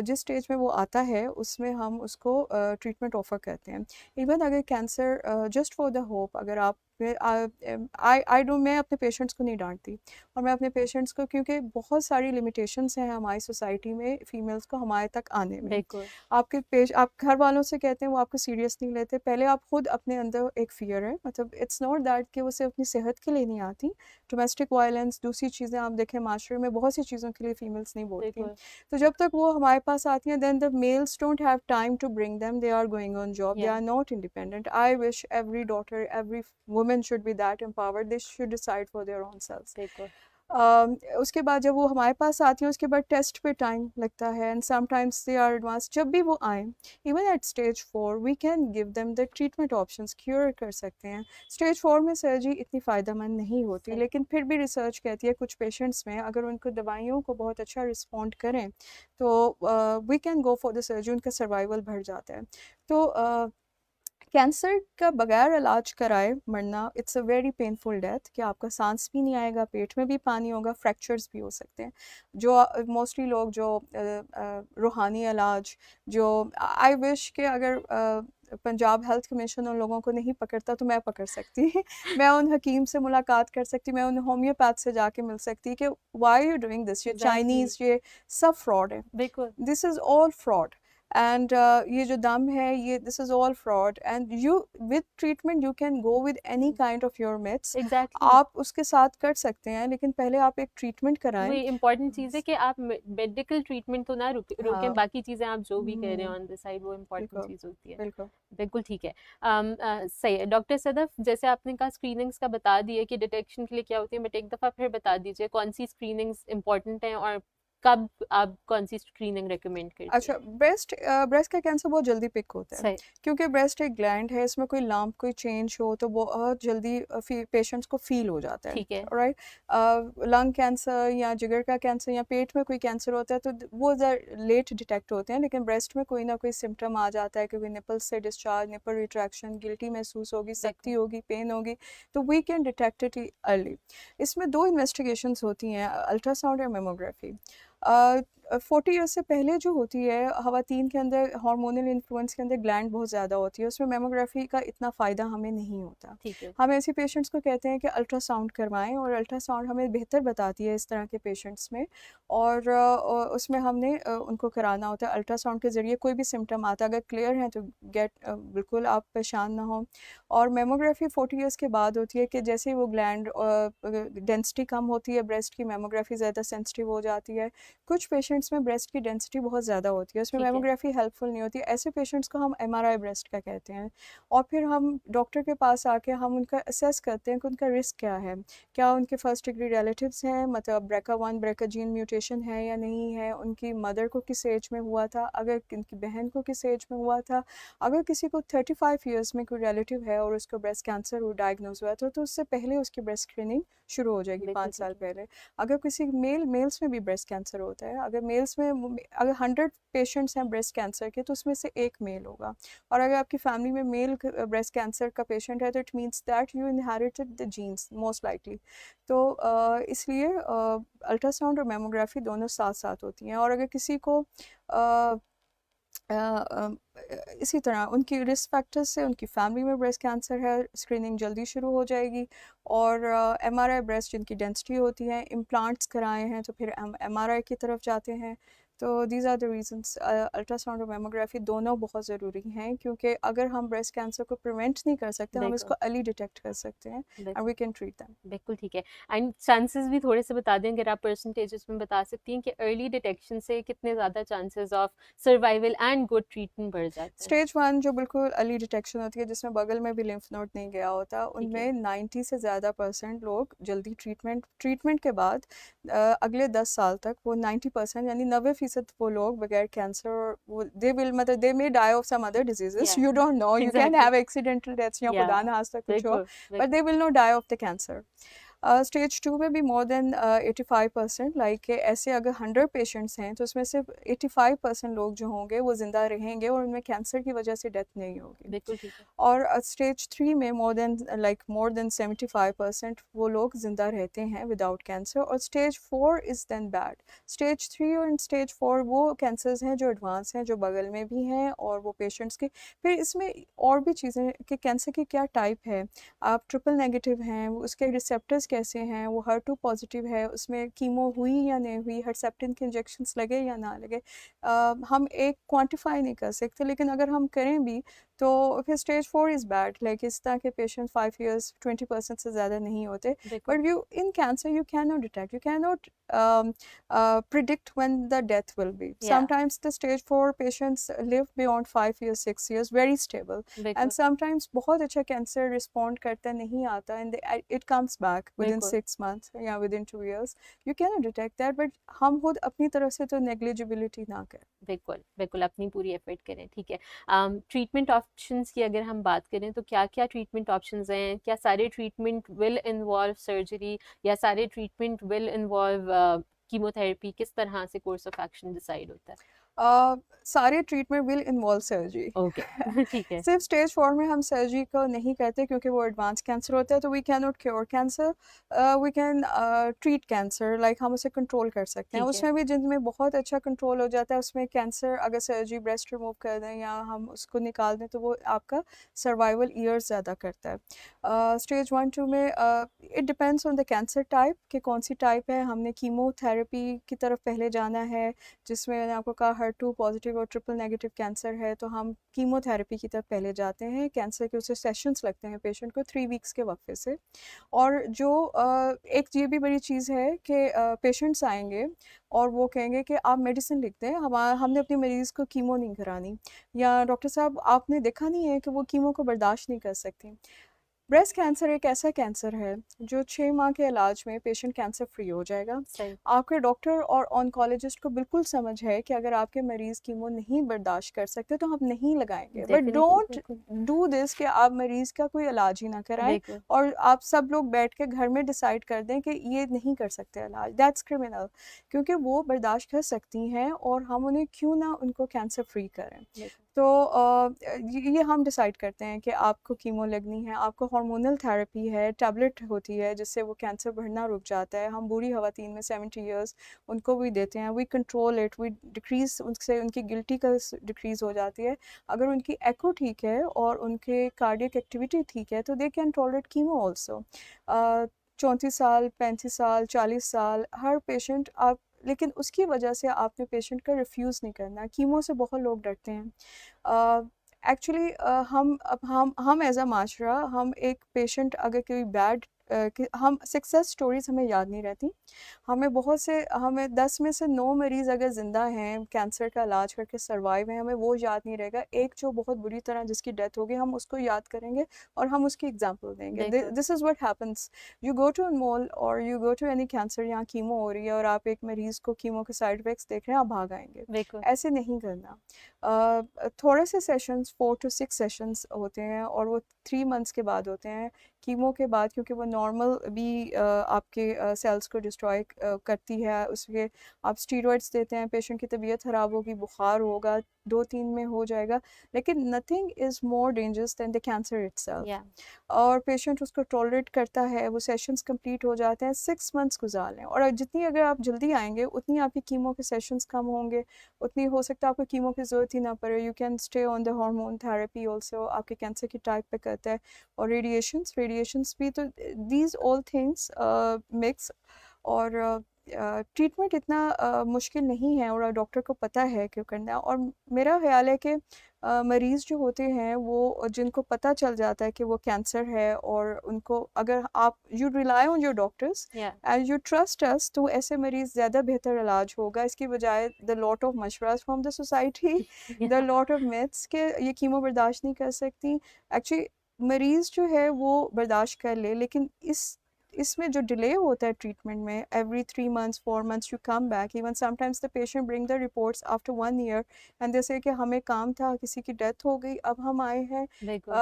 जिस स्टेज में वो आता है उसमें हम उसको ट्रीटमेंट ऑफर करते हैं। इवन अगर cancer just for the hope, अगर आप आई डोंट, मैं अपने पेशेंट्स को नहीं डांटती और मैं अपने पेशेंट्स को, क्योंकि बहुत सारी लिमिटेशंस हैं हमारी सोसाइटी में फीमेल्स को हमारे तक आने में। बिल्कुल। आप घर वालों से कहते हैं वो आपको सीरियस नहीं लेते, पहले आप खुद अपने अंदर एक फ़ियर है, मतलब इट्स नॉट दैट कि वो सिर्फ अपनी सेहत के लिए नहीं आती। डोमेस्टिक वायलेंस, दूसरी चीज़ें आप देखें माशरे में बहुत सी चीज़ों के लिए फीमेल्स नहीं बोलती। बिल्कुल। तो जब तक वो हमारे पास आती हैं then the males don't have time to bring them, they are going on job, they या are not independent. I wish every daughter, every women should be that empowered, they should decide for their own selves. बिल्कुल। उसके बाद जब वो हमारे पास आती हैं उसके बाद टेस्ट पे टाइम लगता है and sometimes they are advance. जब भी वो आएँ, even at stage 4 we can give them the treatment options, cure कर सकते हैं। स्टेज 4 में सर्जरी इतनी फ़ायदेमंद नहीं होती, सही। लेकिन फिर भी रिसर्च कहती है कुछ पेशेंट्स में अगर उनको दवाइयों को बहुत अच्छा रिस्पॉन्ड करें तो we can go for the surgery, उनका सर्वाइवल बढ़ जाता है। तो कैंसर का बगैर इलाज कराए मरना, it's a very painful death, कि आपका सांस भी नहीं आएगा, पेट में भी पानी होगा, फ्रैक्चर्स भी हो सकते हैं। जो मोस्टली लोग जो रूहानी इलाज, जो आई विश कि अगर पंजाब हेल्थ कमीशन उन लोगों को नहीं पकड़ता तो मैं पकड़ सकती मैं उन हकीम से मुलाकात कर सकती, मैं उन होम्योपैथ से जाके मिल सकती कि वाई यू डूइंग दिस, ये एग्जैक्टली। चाइनीज़, ये सब फ्रॉड है। बिल्कुल। This is all fraud and ये जो दम है ये this is all fraud and you with treatment you can go with any kind of your myths, exactly आप उसके साथ कर सकते हैं लेकिन पहले आप एक ट्रीटमेंट कराएं। वही इम्पोर्टेंट चीज़ है कि आप मेडिकल ट्रीटमेंट तो ना रोकें, हाँ। बाकी चीज़ें आप जो भी कह रहे हैं ऑन द साइड वो इम्पोर्टेंट बिल्कुल चीज़ होती है। बिल्कुल। बिल्कुल ठीक है। सही है डॉक्टर सदफ, जैसे आपने कहा स्क्रीनिंग्स का बता दिया कि डिटेक्शन के लिए क्या होती है, बट एक दफ़ा फिर बता दीजिए कौन सी स्क्रीनिंग्स इंपॉर्टेंट हैं और कब आप कौन सी स्क्रीनिंग रेकमेंड करती अच्छा, हैं। ब्रेस्ट का कैंसर बहुत जल्दी पिक होता है सही। क्योंकि ब्रेस्ट एक ग्लैंड है, इसमें कोई लंप कोई चेंज हो तो बहुत जल्दी पेशेंट्स को फील हो जाता है। ठीक है। राइट। लंग कैंसर या जिगर का कैंसर या पेट में कोई कैंसर होता है तो वो लेट डिटेक्ट होते हैं, लेकिन ब्रेस्ट में कोई ना कोई सिम्टम आ जाता है, क्योंकि निपल्स से डिस्चार्ज, निपल रिट्रैक्शन, गिल्टी महसूस होगी, सख्ती बिल्कुल। होगी, पेन होगी, तो we can detect it early. इसमें दो इन्वेस्टिगेशंस होती हैं, अल्ट्रासाउंड और मेमोग्राफी। 40 ईयर्स से पहले जो होती है, ख़वातीन के अंदर हार्मोनल इन्फ्लुएंस के अंदर ग्लैंड बहुत ज़्यादा होती है, उसमें मेमोग्राफी का इतना फ़ायदा हमें नहीं होता। ठीक है। हम ऐसे पेशेंट्स को कहते हैं कि अल्ट्रासाउंड करवाएं, और अल्ट्रासाउंड हमें बेहतर बताती है इस तरह के पेशेंट्स में, और उसमें हमने उनको कराना होता है अल्ट्रासाउंड के ज़रिए। कोई भी सिम्टम आता है अगर क्लियर है तो बिल्कुल आप परेशान ना हो। और मेमोग्राफी 40 ईयर्स के बाद होती है कि जैसे ही वो ग्लैंड डेंसिटी कम होती है ब्रेस्ट की, मेमोग्राफी ज़्यादा सेंसिटिव हो जाती है। कुछ पेशेंट्स में ब्रेस्ट की डेंसिटी बहुत ज़्यादा होती है, उसमें ठीक है। मेमोग्राफी हेल्पफुल नहीं होती, ऐसे पेशेंट्स को हम एमआरआई ब्रेस्ट का कहते हैं। और फिर हम डॉक्टर के पास आके हम उनका असेस करते हैं कि उनका रिस्क क्या है, क्या उनके फर्स्ट डिग्री रिलेटिव्स हैं, मतलब BRCA1 BRCA जीन म्यूटेशन है या नहीं है, उनकी मदर को किस एज में हुआ था, अगर उनकी बहन को किस एज में हुआ था, अगर किसी को 35 ईयर्स में कोई रिलेटिव है और उसको ब्रेस्ट कैंसर हो डायग्नोज हुआ था तो उससे पहले उसकी ब्रेस्ट स्क्रीनिंग शुरू हो जाएगी बिल्कुल 5 साल ठीक है। पहले। अगर किसी मेल्स में भी ब्रेस्ट कैंसर होता है, अगर मेल्स में अगर 100 पेशेंट्स हैं ब्रेस्ट कैंसर के तो उसमें से एक मेल होगा, और अगर आपकी फैमिली में मेल ब्रेस्ट कैंसर का पेशेंट है तो it means that you inherited the genes most likely. तो इसलिए अल्ट्रासाउंड और मेमोग्राफी दोनों साथ साथ होती हैं। और अगर किसी को इसी तरह उनकी रिस्क फैक्टर्स से उनकी फैमिली में ब्रेस्ट कैंसर है, स्क्रीनिंग जल्दी शुरू हो जाएगी। और एमआरआई ब्रेस्ट जिनकी डेंसिटी होती है, इम्प्लांट्स कराए हैं तो फिर हम एमआरआई की तरफ जाते हैं। तो these are the reasons, ultrasound और मेमोग्राफी दोनों बहुत ज़रूरी हैं, क्योंकि अगर हम ब्रेस्ट कैंसर को प्रिवेंट नहीं कर सकते, हम इसको बिल्कुल। अर्ली डिटेक्ट कर सकते हैं and we can treat them. बिल्कुल ठीक है। एंड चांसेस भी थोड़े से बता दें अगर आप परसेंटेजेस में बता सकती हैं कि अर्ली डिटेक्शन से कितने ज़्यादा chances of survival and good treatment बढ़ जाते हैं। स्टेज 1 जो बिल्कुल अर्ली डिटेक्शन होती है, जिसमें बगल में भी लिम्फ नोड नहीं गया होता, ठीक है। उनमें 90 से ज़्यादा % लोग जल्दी ट्रीटमेंट के बाद अगले 10 साल तक वो 90% यानी 90% वो लोग बगैर कैंसर, वो दे विल मतलब they may die of some other diseases, या you don't know, you can exactly. Have accidental deaths या या खुदा ना खास्ता कुछ हो, बिल्कुल बट बिल्कुल। They will not die of the cancer. Stage 2 में भी मोर देन 85%, लाइक ऐसे अगर 100 पेशेंट्स हैं तो उसमें सिर्फ 85% लोग जो होंगे वो ज़िंदा रहेंगे और उनमें कैंसर की वजह से डेथ नहीं होगी। बिल्कुल ठीक है। और स्टेज 3 में मोर देन 75% वो लोग ज़िंदा रहते हैं विदाउट कैंसर। और stage 4 is then bad. Stage 3 और स्टेज 4 वो कैंसर्स हैं जो एडवांस हैं, जो बगल में भी हैं, और वो पेशेंट्स के फिर इसमें और भी चीज़ें कि कैंसर की क्या टाइप है, आप ट्रिपल नेगेटिव हैं, उसके रिसेप्टर्स कैसे हैं, वो HER2 पॉजिटिव है, उसमें कीमो हुई या नहीं हुई, हर्सेप्टिन के इंजेक्शंस लगे या ना लगे, हम एक क्वांटिफाई नहीं कर सकते, लेकिन अगर हम करें भी तो फिर स्टेज 4 इज़ बैड, लाइक इस तरह के पेशेंट 5 ईयर्स 20% से ज़्यादा नहीं होते। बिल्कुल। But you in cancer you can not detect, you can not predict when the death will be. या Sometimes the stage 4 patients live beyond 5 years, 6 years, very stable. बिल्कुल And sometimes बहुत अच्छा cancer respond करता नहीं आता, and it comes back within बिल्कुल 6 months या within 2 years. You cannot detect that, but हम खुद अपनी तरफ से तो नेग्लिजिबिलिटी ना करें। बिल्कुल बिल्कुल अपनी पूरी एफर्ट करें। ठीक है। ट्रीटमेंट ऑप्शंस की अगर हम बात करें तो क्या क्या ट्रीटमेंट ऑप्शंस हैं, क्या सारे ट्रीटमेंट विल इन्वॉल्व सर्जरी या सारे ट्रीटमेंट विल इन्वॉल्व कीमोथेरेपी, किस तरह से कोर्स ऑफ एक्शन डिसाइड होता है। सारे treatment will involve surgery. Okay ठीक है। सिर्फ स्टेज 4 में हम सर्जरी को नहीं करते क्योंकि वो एडवांस कैंसर होता है, तो we can not cure cancer, we can treat cancer, like हम उसे कंट्रोल कर सकते हैं। ठीक है। उसमें भी जिनमें बहुत अच्छा कंट्रोल हो जाता है, उसमें कैंसर अगर सर्जरी ब्रेस्ट रिमूव कर दें या हम उसको निकाल दें तो वो आपका सर्वाइवल ईयर्स ज़्यादा करता है। स्टेज 1-2 में it depends on the cancer type कि कौन सी टाइप है, हमने कीमोथेरेपी की तरफ पहले जाना है जिसमें मैंने आपको कहा HER2 पॉजिटिव और ट्रिपल नेगेटिव कैंसर है तो हम कीमोथेरेपी की तरफ पहले जाते हैं। कैंसर के उसे सेशंस लगते हैं पेशेंट को 3 वीक्स के वक्फे से। और जो एक ये भी बड़ी चीज़ है कि पेशेंट्स आएंगे और वो कहेंगे कि आप मेडिसिन लिख दें, हमने अपने मरीज़ को कीमो नहीं करानी, या डॉक्टर साहब आपने देखा नहीं है कि वो कीमो को बर्दाश्त नहीं कर सकती। ब्रेस्ट कैंसर एक ऐसा कैंसर है जो 6 माह के इलाज में पेशेंट कैंसर फ्री हो जाएगा। सही। आपके डॉक्टर और ऑन्कोलॉजिस्ट को बिल्कुल समझ है कि अगर आपके मरीज़ कीमो नहीं बर्दाश्त कर सकते तो हम नहीं लगाएंगे, बट डेफिनेटली, डोंट बिल्कुल। डू दिस कि आप मरीज़ का कोई इलाज ही ना कराएं बिल्कुल। और आप सब लोग बैठ के घर में डिसाइड कर दें कि ये नहीं कर सकते इलाज। दैट्स क्रिमिनल, क्योंकि वो बर्दाश्त कर सकती हैं और हम उन्हें क्यों ना उनको कैंसर फ्री करें। बिल्कुल। तो ये हम डिसाइड करते हैं कि आपको कीमो लगनी है, आपको हार्मोनल थेरेपी है, टैबलेट होती है जिससे वो कैंसर बढ़ना रुक जाता है। हम बूढ़ी खवातीन में 70 इयर्स उनको भी देते हैं। We control it, we decrease, उनसे उनकी गिल्टी का डिक्रीज़ हो जाती है। अगर उनकी एको ठीक है और उनके कार्डियक एक्टिविटी ठीक है तो they can tolerate chemo also. 34 साल, 35 साल, 40 साल हर पेशेंट आप, लेकिन उसकी वजह से आपने पेशेंट का रिफ्यूज़ नहीं करना। कीमो से बहुत लोग डरते हैं। एक्चुअली हम एज अ माशरा, हम एक पेशेंट अगर कोई बैड, हम सक्सेस स्टोरीज हमें याद नहीं रहती। हमें 10 में से 9 मरीज़ अगर ज़िंदा हैं कैंसर का इलाज करके सर्वाइव हैं, हमें वो याद नहीं रहेगा। एक जो बहुत बुरी तरह जिसकी डेथ होगी हम उसको याद करेंगे और हम उसकी एग्जांपल देंगे। बिल्कुल। This is what happens. You go to mall और you go to any cancer, यहाँ कीमो हो रही है और आप एक मरीज़ को कीमो के साइड इफेक्ट्स देख रहे हैं, आप भाग आएंगे। बिल्कुल। ऐसे नहीं करना। थोड़े से सेशंस 4 to 6 सेशंस होते हैं और वो 3 मंथ्स के बाद होते हैं। कीमो के बाद क्योंकि वो नॉर्मल भी आपके सेल्स को डिस्ट्रॉय करती है, उसके आप स्टीरॉइड्स देते हैं, पेशेंट की तबीयत ख़राब होगी, बुखार होगा, 2-3 में हो जाएगा, लेकिन nothing is more dangerous than the cancer itself. या और पेशेंट उसको टॉलरेट करता है, वो सेशंस कंप्लीट हो जाते हैं। 6 मंथ्स गुजार लें और जितनी अगर आप जल्दी आएंगे उतनी आपकी कीमो के सेशंस कम होंगे, उतनी हो सकता है आपको कीमो की ज़रूरत ही ना पड़े। You can stay on the hormone therapy also, आपके कैंसर की टाइप पे करता है। और रेडिएशंस भी, तो दीज ऑल थिंग्स मिक्स। और ट्रीटमेंट इतना मुश्किल नहीं है और डॉक्टर को पता है क्यों करना है। और मेरा ख्याल है कि मरीज़ जो होते हैं वो, जिनको पता चल जाता है कि वो कैंसर है, और उनको अगर आप, you rely on your doctors या एंड यू ट्रस्ट अस, तो ऐसे मरीज़ ज़्यादा बेहतर इलाज होगा। इसकी बजाय द लॉट ऑफ मशवरास from the society, the lot of myths के ये कीमो बर्दाश्त नहीं कर सकती। एक्चुअली मरीज़ जो है वो बर्दाश्त कर ले, लेकिन इसमें जो डिले होता है ट्रीटमेंट में, every 3 months 4 months you come back, even sometimes the patient bring the reports after 1 year and they से कि हमें काम था, किसी की डेथ हो गई, अब हम आए हैं। बिल्कुल।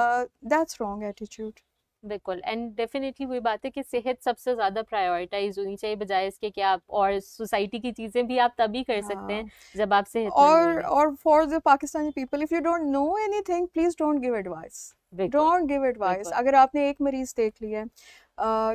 That's wrong attitude. बिल्कुल, एंड डेफिनेटली वही बात है कि सेहत सबसे ज़्यादा प्रायोरिटाइज होनी चाहिए, बजाय इसके कि आप और सोसाइटी की चीज़ें भी आप तभी कर सकते हैं हाँ। जब आप सेहतमंद होंगे। और for the Pakistani people, if you don't know anything please don't give advice. बिल्कुल। Don't give advice. बिल्कुल। अगर आपने एक मरीज़ देख लिया है,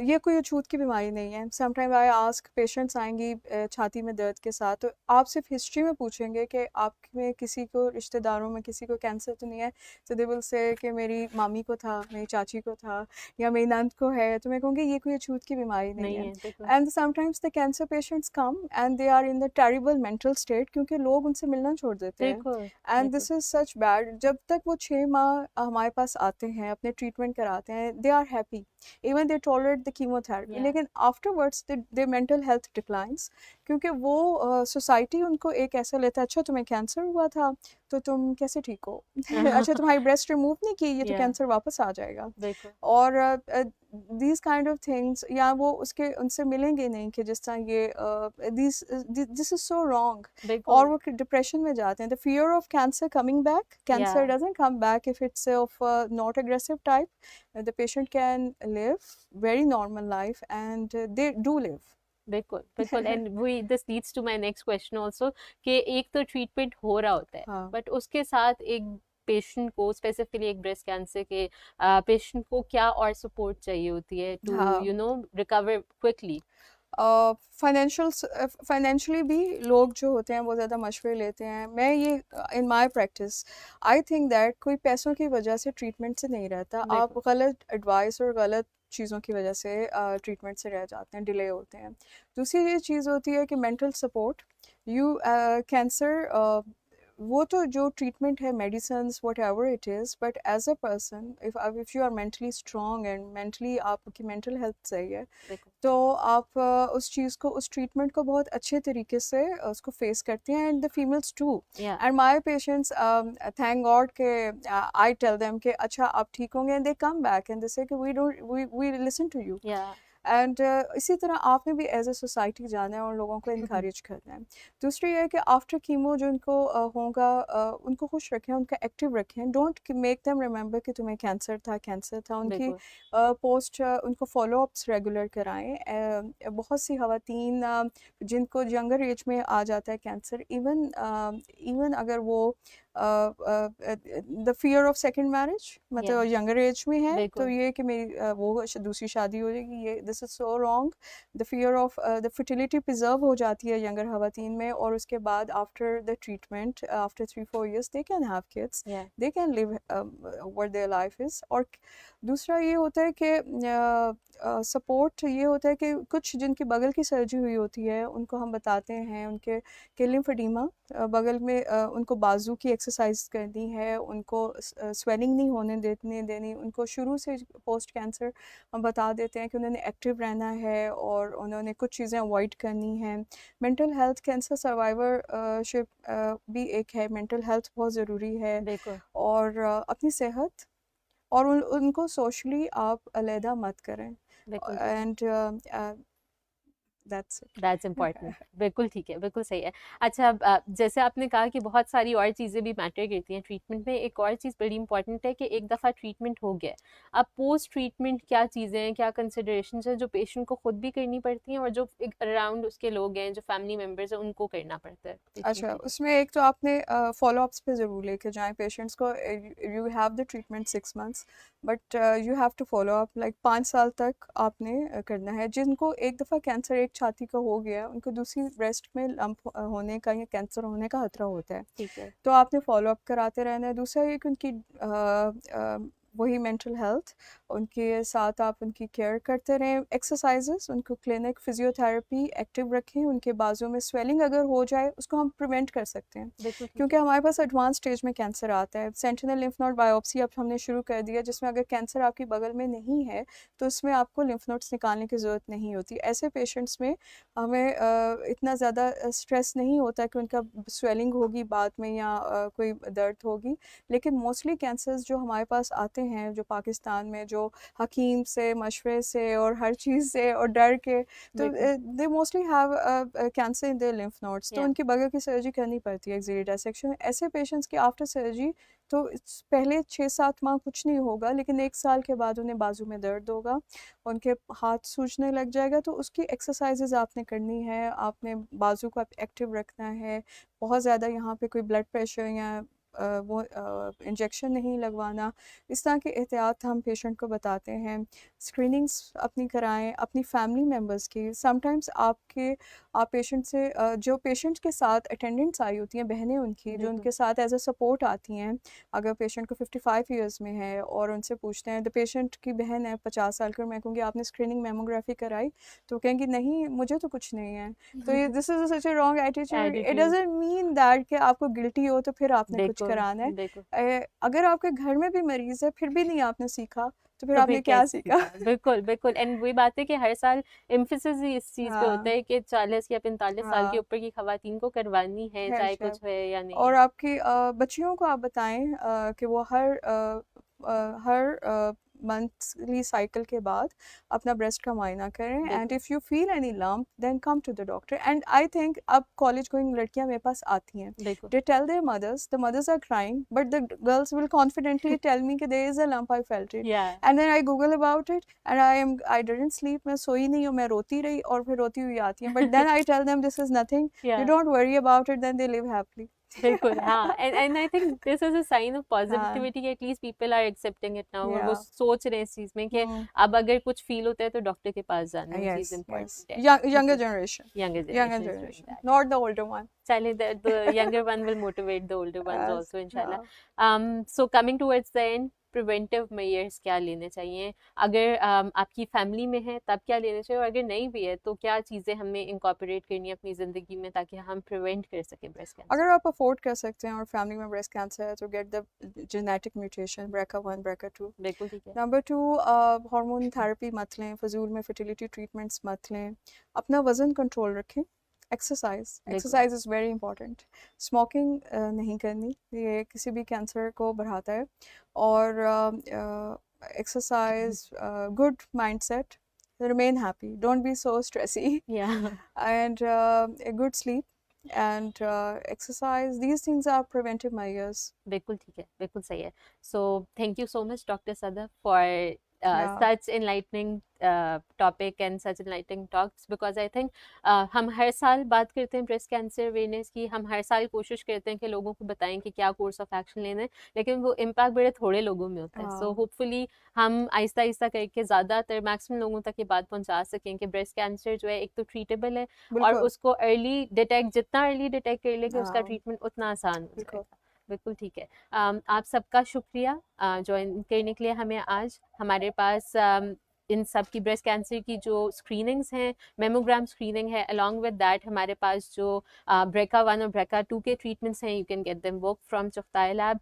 ये कोई अछूत की बीमारी नहीं है। समटाइम आई आस्क, पेशेंट्स आएंगी छाती में दर्द के साथ, तो आप सिर्फ हिस्ट्री में पूछेंगे कि आप में किसी को, रिश्तेदारों में किसी को कैंसर तो नहीं है, तो दे विल से कि मेरी मामी को था, मेरी चाची को था, या मेरी नंद को है। तो मैं कहूँगी ये कोई अछूत की बीमारी नहीं नहीं है। है, बिल्कुल। And sometimes the cancer patients come and they are in the terrible mental state, क्योंकि लोग उनसे मिलना छोड़ देते हैं। बिल्कुल। एंड बिल्कुल। This is such bad. जब तक वो 6 माह हमारे पास आते हैं, अपने ट्रीटमेंट कराते हैं, they are happy, even they tolerate the chemotherapy, या लेकिन afterwards they mental health declines, क्योंकि वो सोसाइटी उनको एक ऐसा लेता है, अच्छा तुम्हें कैंसर हुआ था तो तुम कैसे ठीक हो अच्छा तुम्हारी ब्रेस्ट रिमूव नहीं की, ये तो या कैंसर वापस आ जाएगा। बिल्कुल। और दीज काइंड ऑफ थिंग्स, या वो उसके उनसे मिलेंगे नहीं कि जिस तरह ये दिस इज सो रॉन्ग। और बिल्कुल। वो डिप्रेशन में जाते हैं। The fear of cancer coming back, या cancer doesn't come back if it's of not aggressive type. The patient can live very normal life and they do live. बिल्कुल। बिल्कुल, and वही this leads to my next question also कि एक तो treatment हो रहा होता है, हाँ। बट उसके साथ एक पेशेंट को, स्पेसिफिकली एक ब्रेस्ट कैंसर के पेशेंट को क्या और सपोर्ट चाहिए होती है टू हाँ। Recover quickly. फाइनेंशियली भी लोग जो होते हैं वो ज़्यादा मशवरे लेते हैं। मैं ये, in my practice I think that कोई पैसों की वजह से ट्रीटमेंट से नहीं रहता। आप बिल्कुल। गलत एडवाइस और गलत चीज़ों की वजह से ट्रीटमेंट से रह जाते हैं, डिले होते हैं। दूसरी ये चीज़ होती है कि मेंटल सपोर्ट। यू कैंसर वो तो जो ट्रीटमेंट है, medicines whatever it is, but as a person if you are mentally strong and mentally आपकी मेंटल हेल्थ सही है, बिल्कुल। तो आप उस चीज़ को, उस ट्रीटमेंट को बहुत अच्छे तरीके से उसको फेस करती हैं, एंड द फीमेल्स टू। या and my patients, thank God के आई टेल देम कि अच्छा आप ठीक होंगे, and they come back and they से कि वी लिसन टू यू। या एंड इसी तरह आपने भी एज ए सोसाइटी जाना है और लोगों को इनक्रेज करना है। दूसरी ये है कि आफ्टर कीमो जो उनको होगा, उनको खुश रखें, उनका एक्टिव रखें। डोंट मेक देम रिमेंबर कि तुम्हें कैंसर था। उनकी बिल्कुल। पोस्ट उनको फॉलो अप्स रेगुलर कराएं। बहुत सी ख़वातीन जिनको यंगर एज में आ जाता है कैंसर, इवन अगर वो the fear of second marriage, या मतलब यंगर एज में है, तो बिल्कुल। ये कि मेरी दूसरी शादी हो जाएगी, ये this is so wrong. The fear of the fertility preserve हो जाती है यंगर खवातीन में, और उसके बाद after the treatment, after 3-4 years they can have kids, या they can live what their life is. और दूसरा ये होता है कि सपोर्ट ये होता है कि कुछ जिनकी बगल की सर्जरी हुई होती है, उनको हम बताते हैं उनके कि लिम्फेडिमा बगल में, उनको बाजू की एक्सरसाइज करनी है, उनको स्वेलिंग नहीं होने देनी, उनको शुरू से पोस्ट कैंसर हम बता देते हैं कि उन्होंने एक्टिव रहना है और उन्होंने कुछ चीज़ें अवॉइड करनी हैं। मेंटल हेल्थ, कैंसर सर्वाइवरशिप भी एक है, मेंटल हेल्थ बहुत ज़रूरी है। बिल्कुल। और अपनी सेहत, और उनको सोशली आप अलहदा मत करें, बिल्कुल। And that's that's important. बिल्कुल ठीक है, बिल्कुल सही है। अच्छा, जैसे आपने कहा कि बहुत सारी और चीज़ें भी मैटर करती हैं ट्रीटमेंट में, एक और चीज़ बड़ी इंपॉर्टेंट है कि एक दफ़ा ट्रीटमेंट हो गया, अब पोस्ट ट्रीटमेंट क्या चीज़ें हैं, क्या कंसिडरेशंस हैं जो पेशेंट को खुद भी करनी पड़ती हैं और जो अराउंड उसके लोग हैं, जो फैमिली मेम्बर्स हैं, उनको करना पड़ता है पेशेंट अच्छा, के लिए? उसमें एक तो आपने फॉलो अप्स पे ज़रूर लेके जाएं पेशेंट्स को। You have the treatment 6 months, but you have to follow up, like 5 साल तक आपने करना है। जिनको एक दफ़ा कैंसर एक छाती का हो गया, उनको दूसरी ब्रेस्ट में लंप होने का या कैंसर होने का खतरा होता है, ठीक है। तो आपने फॉलो अप कराते रहना है। दूसरा ये कि उनकी वही मेंटल हेल्थ, उनके साथ आप उनकी केयर करते रहें। एक्सरसाइजेस, उनको क्लिनिक, फिजियोथेरेपी, एक्टिव रखें। उनके बाजू में स्वेलिंग अगर हो जाए, उसको हम प्रिवेंट कर सकते हैं, बिल्कुल ठीक क्योंकि है। हमारे पास एडवांस स्टेज में कैंसर आता है। सेंटिनल लिम्फ नोड बायोप्सी अब हमने शुरू कर दिया, जिसमें अगर कैंसर आपकी बगल में नहीं है, तो उसमें आपको लिम्फ नोड्स निकालने की ज़रूरत नहीं होती। ऐसे पेशेंट्स में हमें इतना ज़्यादा स्ट्रेस नहीं होता कि उनका स्वेलिंग होगी बाद में या कोई दर्द होगी। लेकिन मोस्टली कैंसर्स जो हमारे पास आते हैं, जो पाकिस्तान में, जो हकीम से, मशवरे से और हर चीज़ से और डर के, तो बिल्कुल। They mostly have cancer in their lymph nodes, तो या उनकी बगल की सर्जरी करनी पड़ती है, एक्सिलरी डायसेक्शन। ऐसे पेशेंट्स की आफ्टर सर्जरी तो पहले 6-7 माह कुछ नहीं होगा, लेकिन 1 साल के बाद उन्हें बाजू में दर्द होगा, उनके हाथ सूजने लग जाएगा। तो उसकी एक्सरसाइजेज आपने करनी है, आपने बाजू को एक्टिव रखना है। बहुत ज़्यादा यहाँ पे कोई ब्लड प्रेशर या वो इंजेक्शन नहीं लगवाना। इस तरह के एहतियात हम पेशेंट को बताते हैं। स्क्रीनिंग्स अपनी कराएं, अपनी फैमिली मेम्बर्स की। समटाइम्स आप पेशेंट से जो पेशेंट के साथ अटेंडेंट्स आई होती हैं, बहनें उनकी, जो बिल्कुल। उनके साथ एज अ सपोर्ट आती हैं, अगर पेशेंट को 55 ईयर्स में है और उनसे पूछते हैं, द पेशेंट की बहन है 50 साल की, और मैं कहूँगी आपने स्क्रीनिंग मेमोग्राफी कराई, तो कहेंगी नहीं मुझे तो कुछ नहीं है। तो ये this is such A wrong attitude. It attitude. Doesn't mean that कि आपको गिल्टी हो तो फिर आपने कुछ बिल्कुल। कराना है। बिल्कुल। अगर आपके घर में भी मरीज है फिर भी नहीं आपने सीखा, तो फिर तो फिर आपने क्या कैसे सीखा? सीखा? बिल्कुल, बिल्कुल। एंड वही बात है कि हर साल एम्फेसिस ही इस चीज़ पे होता हाँ, है कि 40 या 45 साल के हाँ, ऊपर की खवातीन को करवानी है, है चाहे शेफ। कुछ है या और नहीं। आपकी बच्चियों को आप बताएं कि वो हर मंथली साइकिल के बाद अपना ब्रेस्ट का मुआयना करें, एंड बिल्कुल। If you feel any lump then come to the doctor. And I think अब कॉलेज गोइंग लड़कियां मेरे पास आती हैं, बिल्कुल। they tell their mothers, the mothers are crying, but the girls will confidently tell me कि there is a lump, I felt it, या and then I google about it, and I didn't sleep, मैं सोई नहीं हूँ, मैं रोती रही और फिर रोती हुई आती हैं, but then I tell them this is nothing, या you don't worry about it, then they live happily. बिल्कुल। हाँ, and I think this is a sign of हाँ, पॉजिटिविटी कि at least people are accepting it now और वो yeah, सोच रहे हैं इस चीज़ में कि अब अगर कुछ फ़ील होता है तो डॉक्टर के पास जाना, वो चीज़ yes, yes, इम्पोर्टेंट है। younger बिल्कुल। generation, younger younger generation is doing generation, that. not the older one. Chale, the younger one will motivate the older ones also, inshallah. Yeah. So coming towards the end, preventive measures क्या लेने चाहिए, अगर आपकी family में है तब क्या लेने चाहिए, और अगर नहीं भी है तो क्या चीज़ें हमें इंकॉर्पोरेट करनी है अपनी ज़िंदगी में ताकि हम प्रिवेंट कर सकें ब्रेस्ट कैंसर। अगर आप अफोर्ड कर सकते हैं और फैमिली में ब्रेस्ट कैंसर है तो get the genetic mutation BRCA1 BRCA2। बिल्कुल ठीक है। नंबर 2, हार्मोन थेरेपी मत लें, फजूल में फर्टिलिटी ट्रीटमेंट्स मत लें, अपना वज़न कंट्रोल रखें, बिल्कुल exercise is very important, smoking नहीं करनी, ये किसी भी कैंसर को बढ़ाता है, और exercise, good mindset, remain happy, don't be so stressy, या and a good sleep and exercise, these things are preventive measures. बिल्कुल ठीक है, बिल्कुल सही है। So thank you so much doctor Sadaf for Yeah, such enlightening topic and such enlightening talks, because I think हम हर साल बात करते हैं ब्रेस्ट कैंसर अवेयरनेस की, हम हर साल कोशिश करते हैं कि लोगों को बताएं कि क्या कोर्स ऑफ एक्शन लेना है, लेकिन वो इम्पैक्ट बड़े थोड़े लोगों में होता है। सो होपफुली हम आहिस्ता आहिस्ता करके ज़्यादातर मैक्सिमम लोगों तक ये बात पहुंचा सकें कि ब्रेस्ट कैंसर जो है एक तो ट्रीटेबल है, और बिल्कुल। उसको अर्ली डिटेक्ट, जितना अर्ली डिटेक्ट कर लेंगे उसका हाँ, ट्रीटमेंट उतना आसान हो बिल्कुल। जाएगा। बिल्कुल ठीक है। आप सबका शुक्रिया ज्वाइन करने के लिए हमें आज। हमारे पास इन सब की ब्रेस्ट कैंसर की जो स्क्रीनिंग्स हैं, मेमोग्राम स्क्रीनिंग है, अलॉन्ग विद दैट हमारे पास जो BRCA1 और BRCA2 के ट्रीटमेंट्स हैं, you can get them work from Chughtai lab.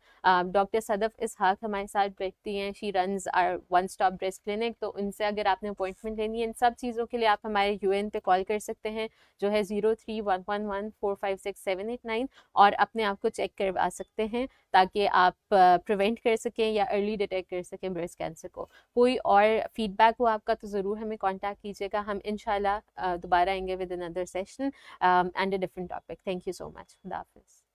Doctor Sadaf Ishaq हमारे साथ बैठती हैं, she runs our one stop breast clinic, तो उनसे अगर आपने अपॉइंटमेंट लेनी है इन सब चीज़ों के लिए आप हमारे UN पे कॉल कर सकते हैं, जो है 0311145678 और अपने आप को चेक करवा सकते हैं ताकि आप प्रिवेंट कर सकें या अर्ली डिटेक्ट कर सकें ब्रेस्ट कैंसर को। कोई और फीडबैक हो आपका तो ज़रूर हमें कांटेक्ट कीजिएगा, हम इंशाल्लाह दोबारा आएंगे with another session and a different topic. Thank you so much. खुदा हाफिज़।